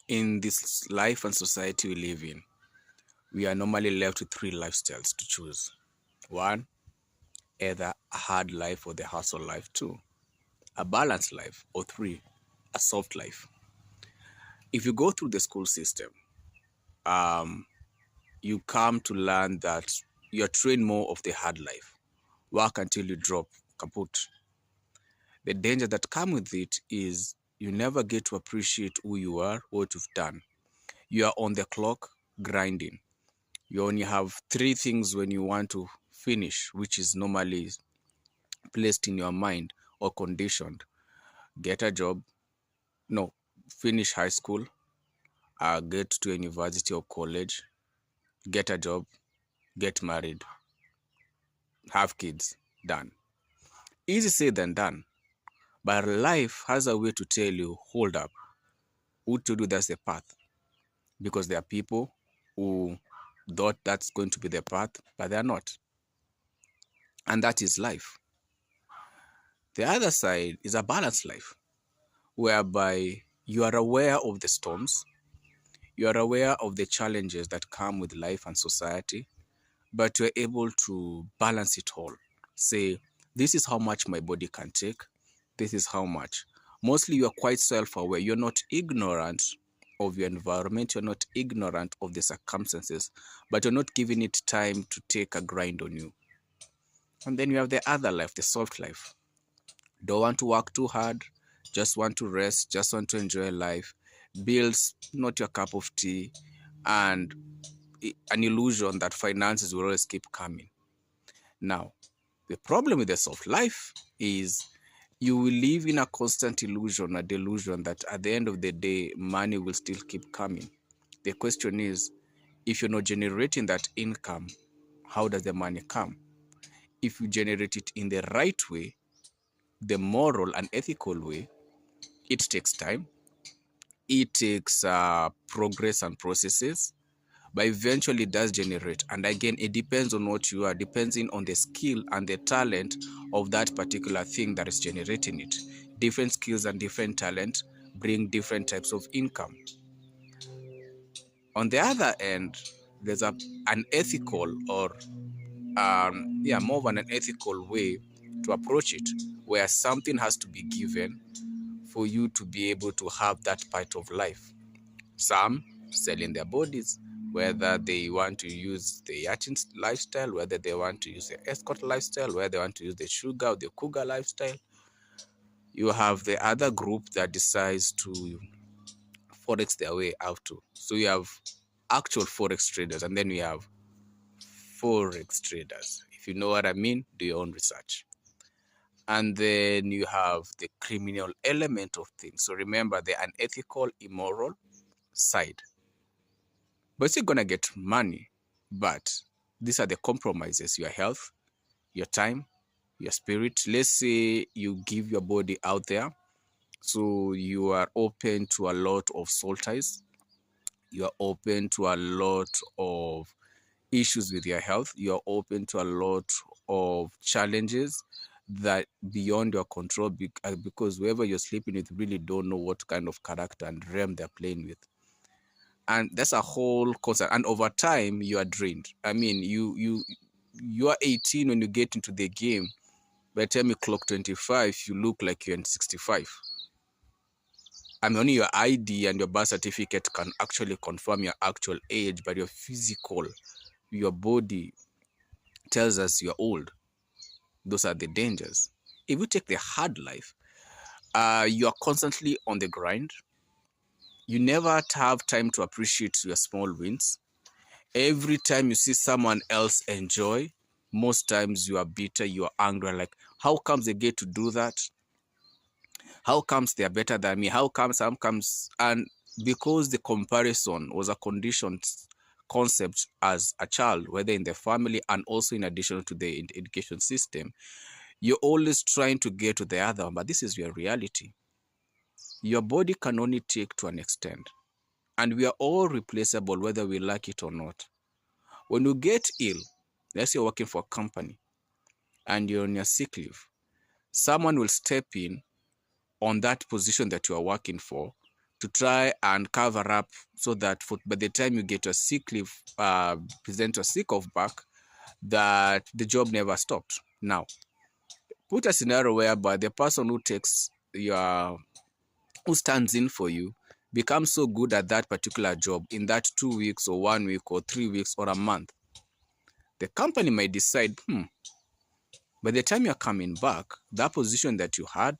In this life and society we live in, we are normally left with three lifestyles to choose. One, either a hard life or the hustle life. Two, a balanced life. Or three, a soft life. If you go through the school system, um, you come to learn that you're trained more of the hard life. Work until you drop, kaput. The danger that comes with it is you never get to appreciate who you are, what you've done. You are on the clock grinding. You only have three things when you want to finish, which is normally placed in your mind or conditioned. Get a job, no, finish high school, get to university or college, get a job, get married, have kids, done. Easy said than done. But life has a way to tell you, hold up, who told you that's the path? Because there are people who thought that's going to be the path, but they are not. And that is life. The other side is a balanced life, whereby you are aware of the storms, you are aware of the challenges that come with life and society, but you're able to balance it all. Say, this is how much my body can take, this is how much. Mostly you're quite self-aware. You're not ignorant of your environment, you're not ignorant of the circumstances, but you're not giving it time to take a grind on you. And then you have the other life, the soft life. Don't want to work too hard, just want to rest, just want to enjoy life. Bills, not your cup of tea, and an illusion that finances will always keep coming. Now, the problem with the soft life is you will live in a constant illusion, a delusion that at the end of the day, money will still keep coming. The question is, if you're not generating that income, how does the money come? If you generate it in the right way, the moral and ethical way, it takes time. It takes progress and processes, but eventually it does generate. And again, it depends on what you are, depending on the skill and the talent of that particular thing that is generating it. Different skills and different talent bring different types of income. On the other end, there's an ethical or more of an ethical way to approach it, where something has to be given for you to be able to have that part of life. Some selling their bodies, whether they want to use the yachting lifestyle, whether they want to use the escort lifestyle, whether they want to use the sugar or the cougar lifestyle. You have the other group that decides to forex their way out to. So you have actual forex traders, and then we have forex traders. If you know what I mean, do your own research. And then you have the criminal element of things. So remember the unethical, immoral side. But you're going to get money. But these are the compromises: your health, your time, your spirit. Let's say you give your body out there. So you are open to a lot of soul ties. You are open to a lot of issues with your health. You are open to a lot of challenges that beyond your control, because whoever you're sleeping with really don't know what kind of character and realm they're playing with. And that's a whole concept. And over time, you are drained. I mean, you are 18 when you get into the game. By the time you clock 25, you look like you're in 65. I mean, only your ID and your birth certificate can actually confirm your actual age, but your physical, your body tells us you're old. Those are the dangers. If you take the hard life, you are constantly on the grind. You never have time to appreciate your small wins. Every time you see someone else enjoy, most times you are bitter, you are angry, like, how comes they get to do that? How comes they are better than me? How comes, and because the comparison was a conditioned concept as a child, whether in the family and also in addition to the education system, you're always trying to get to the other one, but this is your reality. Your body can only take to an extent, and we are all replaceable, whether we like it or not. When you get ill, let's say you're working for a company and you're on your sick leave, someone will step in on that position that you are working for to to try and cover up so that by the time you get a sick leave, present a sick of back, that the job never stopped. Now, put a scenario whereby the person who stands in for you becomes so good at that particular job in that 2 weeks or 1 week or 3 weeks or a month. The company might decide, by the time you're coming back, that position that you had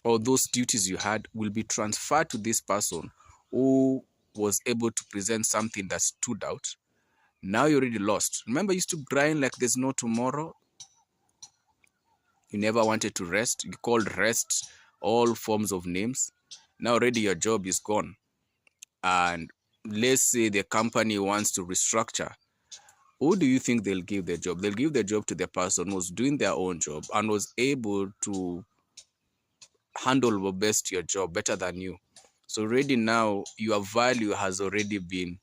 or those duties you had will be transferred to this person who was able to present something that stood out. Now you're already lost. Remember, you used to grind like there's no tomorrow. You never wanted to rest. You called rest all forms of names. Now already your job is gone. And let's say the company wants to restructure. Who do you think they'll give the job? They'll give the job to the person who's doing their own job and was able to handle best your job better than you. So already now your value has already been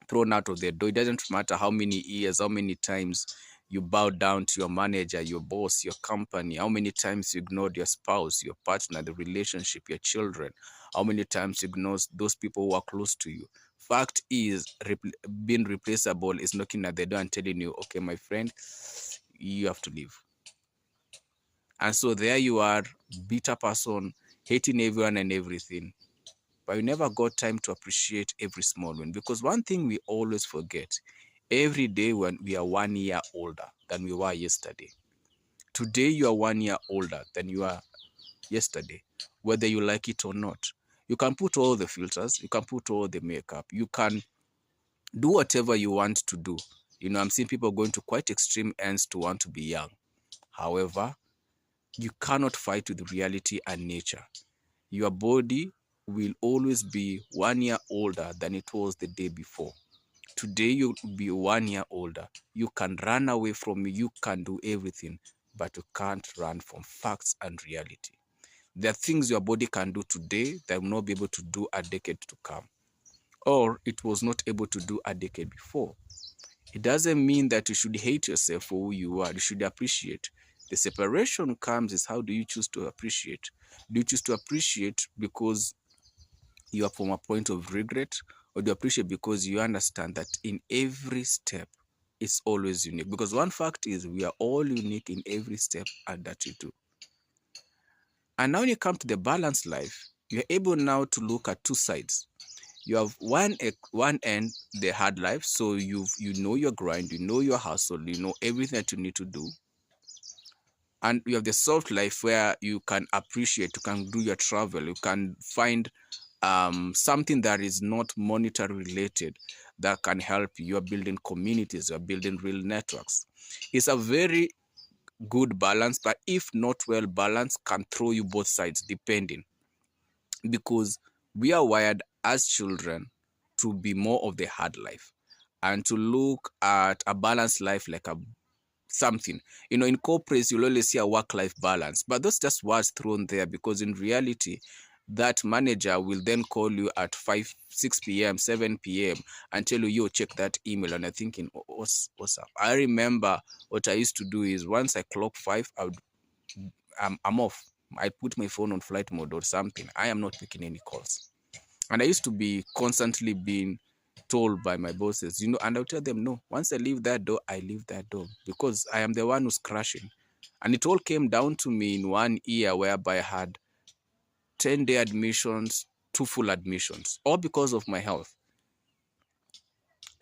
thrown out of the door. It doesn't matter how many years, how many times you bow down to your manager, your boss, your company, how many times you ignored your spouse, your partner, the relationship, your children, how many times you ignored those people who are close to you. Fact is, being replaceable is knocking at the door and telling you, okay, my friend, you have to leave. And so there you are, bitter person, hating everyone and everything. But you never got time to appreciate every small win. Because one thing we always forget, every day when we are 1 year older than we were yesterday. Today you are 1 year older than you are yesterday, whether you like it or not. You can put all the filters, you can put all the makeup, you can do whatever you want to do. I'm seeing people going to quite extreme ends to want to be young. However, you cannot fight with reality and nature. Your body will always be 1 year older than it was the day before. Today you'll be 1 year older. You can run away from me, you can do everything, but you can't run from facts and reality. There are things your body can do today that will not be able to do a decade to come, or it was not able to do a decade before. It doesn't mean that you should hate yourself for who you are. You should appreciate. The separation comes is, how do you choose to appreciate? Do you choose to appreciate because you are from a point of regret, or do you appreciate because you understand that in every step it's always unique? Because one fact is, we are all unique in every step and that you do. And now when you come to the balanced life, you're able now to look at two sides. You have one end, the hard life, so you know your grind, you know your hustle, you know everything that you need to do. And you have the soft life where you can appreciate, you can do your travel, you can find something that is not monetary related that can help you. You're building communities, you're building real networks. It's a very good balance, but if not well balanced, can throw you both sides depending. Because we are wired as children to be more of the hard life and to look at a balanced life like a something. In corporates, you'll always see a work-life balance, but those just words thrown there, because in reality, that manager will then call you at 6 p.m., 7 p.m. and tell you, yo, check that email. And I'm thinking, what's up? I remember what I used to do is, once I clock 5, I'm off. I put my phone on flight mode or something. I am not picking any calls. And I used to be constantly being told by my bosses, and I'll tell them, no, once I leave that door, I leave that door, because I am the one who's crashing. And it all came down to me in 1 year whereby I had 10-day admissions, 2 full admissions, all because of my health.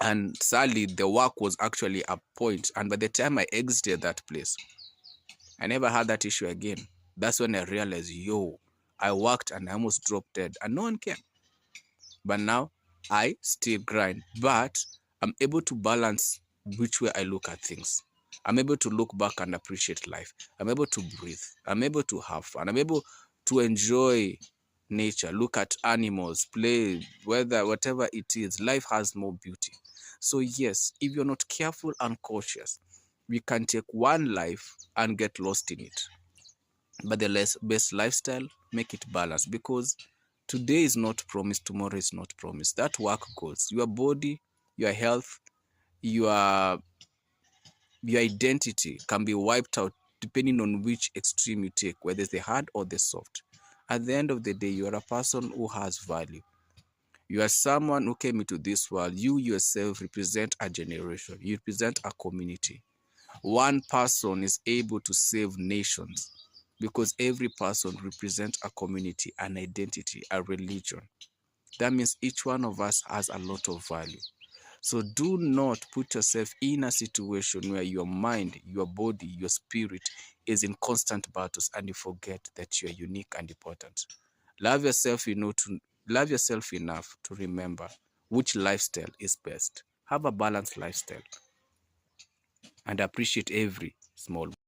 And sadly, the work was actually a point. And by the time I exited that place, I never had that issue again. That's when I realized, I worked and I almost dropped dead and no one cared. But now I still grind, but I'm able to balance which way I look at things. I'm able to look back and appreciate life. I'm able to breathe. I'm able to have fun. I'm able to enjoy nature, look at animals, play, whatever it is. Life has more beauty. So yes, if you're not careful and cautious, we can take one life and get lost in it. But the best lifestyle, make it balanced, because today is not promised, tomorrow is not promised. That work goes. Your body, your health, your identity can be wiped out depending on which extreme you take, whether it's the hard or the soft. At the end of the day, you are a person who has value. You are someone who came into this world. You yourself represent a generation. You represent a community. One person is able to save nations because every person represents a community, an identity, a religion. That means each one of us has a lot of value. So do not put yourself in a situation where your mind, your body, your spirit is in constant battles and you forget that you are unique and important. Love yourself, love yourself enough to remember which lifestyle is best. Have a balanced lifestyle and appreciate every small